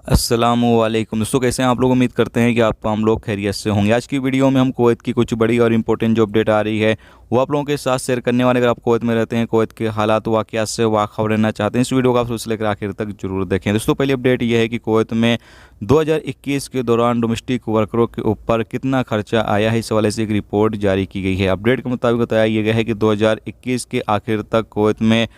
अस्सलामुअलैकुम दोस्तों, कैसे हैं आप लोग। उम्मीद करते हैं कि हम लोग खैरियत से होंगे। आज की वीडियो में हम कुवैत की कुछ बड़ी और इंपॉर्टेंट जो अपडेट आ रही है वो आप लोगों के साथ शेयर करने वाले। अगर आप कुवैत में रहते हैं, कुवैत के हालात वाक़यात से वाखफ़ रहना चाहते हैं, इस वीडियो को आप शुरू से लेकर आखिर तक जरूर देखें। दोस्तों, पहली अपडेट ये है कि कुवैत में 2021 के दौरान डोमेस्टिक वर्करों के ऊपर कितना खर्चा आया है, इस हवाले से एक रिपोर्ट जारी की गई है। अपडेट के मुताबिक बताया गया है कि 2021 के आखिर तक कुवैत में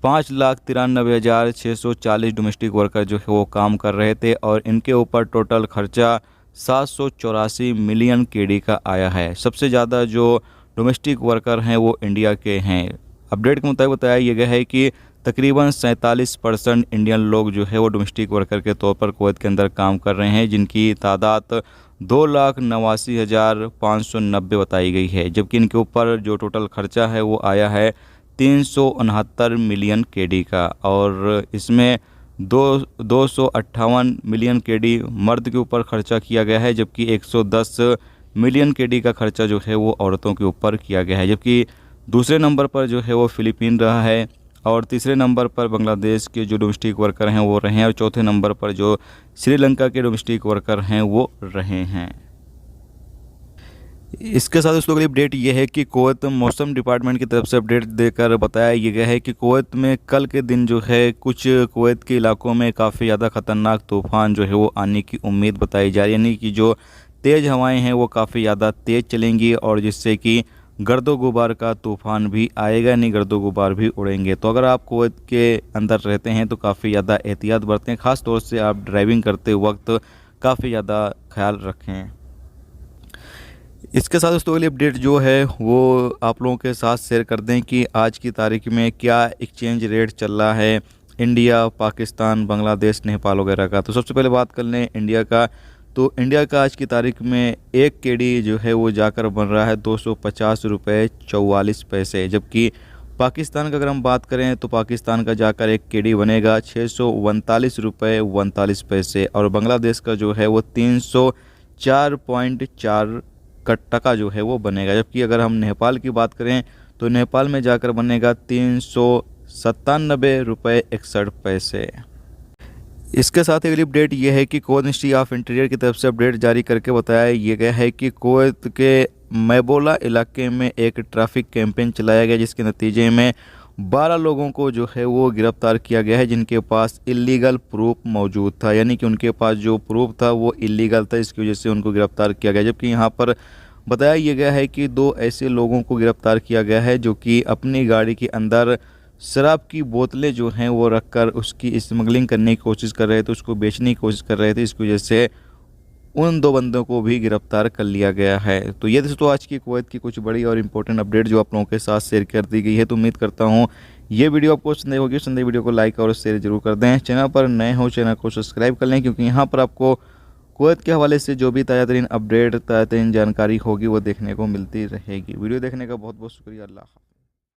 5,93,640 डोमेस्टिक वर्कर जो है वो काम कर रहे थे और इनके ऊपर टोटल खर्चा 784 मिलियन केडी का आया है। सबसे ज़्यादा जो डोमेस्टिक वर्कर हैं वो इंडिया के हैं। अपडेट के मुताबिक बताया गया है कि तकरीबन 47% इंडियन लोग जो है वो डोमेस्टिक वर्कर के तौर पर कुवैत के अंदर काम कर रहे हैं, जिनकी तादाद 2,89,590 बताई गई है। जबकि इनके ऊपर जो टोटल खर्चा है वो आया है 369 मिलियन केडी का, और इसमें 258 मिलियन केडी मर्द के ऊपर खर्चा किया गया है, जबकि 110 मिलियन केडी का खर्चा जो है वो औरतों के ऊपर किया गया है। जबकि दूसरे नंबर पर जो है वो फ़िलीपीन रहा है, और तीसरे नंबर पर बांग्लादेश के जो डोमेस्टिक वर्कर हैं वो रहे हैं, और चौथे नंबर पर जो श्रीलंका के डोमेस्टिक वर्कर हैं वो रहे हैं। इसके साथ दोस्तों अगली अपडेट ये है कि कुवैत मौसम डिपार्टमेंट की तरफ से अपडेट देकर बताया ये गया है कि कुवैत में कल के दिन जो है कुछ कुवैत के इलाकों में काफ़ी ज़्यादा ख़तरनाक तूफ़ान जो है वो आने की उम्मीद बताई जा रही है। यानी कि जो तेज़ हवाएं हैं वो काफ़ी ज़्यादा तेज़ चलेंगी, और जिससे कि गर्दो गुबार का तूफ़ान भी आएगा, नहीं गर्दो गुबार भी उड़ेंगे। तो अगर आप कुवैत के अंदर रहते हैं तो काफ़ी ज़्यादा एहतियात बरतें, ख़ास तौर से आप ड्राइविंग करते वक्त काफ़ी ज़्यादा ख्याल रखें। इसके साथ दोस्तों अगली अपडेट जो है वो आप लोगों के साथ शेयर कर दें कि आज की तारीख में क्या एक्सचेंज रेट चल रहा है इंडिया, पाकिस्तान, बांग्लादेश, नेपाल वगैरह का। तो सबसे पहले बात कर लें इंडिया का। तो इंडिया का आज की तारीख में एक केडी जो है वो जाकर बन रहा है 250 रुपये 44 पैसे। जबकि पाकिस्तान का अगर हम बात करें तो पाकिस्तान का जाकर एक केडी बनेगा 639 रुपये 39 पैसे, और बांग्लादेश का जो है वो 304.4 का टका जो है वो बनेगा। जबकि अगर हम नेपाल की बात करें तो नेपाल में जाकर बनेगा 397 रुपये 61 पैसे। इसके साथ अगली अपडेट ये है कि कुवैत मिनिस्ट्री ऑफ इंटीरियर की तरफ से अपडेट जारी करके बताया ये गया है कि कुवैत के मैबोला इलाके में एक ट्रैफिक कैंपेन चलाया गया, जिसके नतीजे में 12 लोगों को जो है वो गिरफ्तार किया गया है, जिनके पास इलीगल प्रूफ मौजूद था। यानी कि उनके पास जो प्रूफ था वो इलीगल था, इसकी वजह से उनको गिरफ्तार किया गया। जबकि यहाँ पर बताया ये गया है कि 2 ऐसे लोगों को गिरफ्तार किया गया है जो कि अपनी गाड़ी के अंदर शराब की बोतलें जो हैं वो रखकर उसकी स्मगलिंग करने की कोशिश कर रहे थे, उसको बेचने की कोशिश कर रहे थे। इसकी वजह से उन 2 बंदों को भी गिरफ्तार कर लिया गया है। तो ये दोस्तों आज की कुवैत की कुछ बड़ी और इंपॉर्टेंट अपडेट जो आप लोगों के साथ शेयर कर दी गई है। तो उम्मीद करता हूँ ये वीडियो आपको पसंद होगी। पसंद वीडियो को लाइक और शेयर जरूर कर दें। चैनल पर नए हो चैनल को सब्सक्राइब कर लें, क्योंकि यहाँ पर आपको कुवैत के हवाले से जो भी ताज़ा तरीन अपडेट, ताज़ा तरीन जानकारी होगी वो देखने को मिलती रहेगी। वीडियो देखने का बहुत बहुत शुक्रिया। अल्लाह।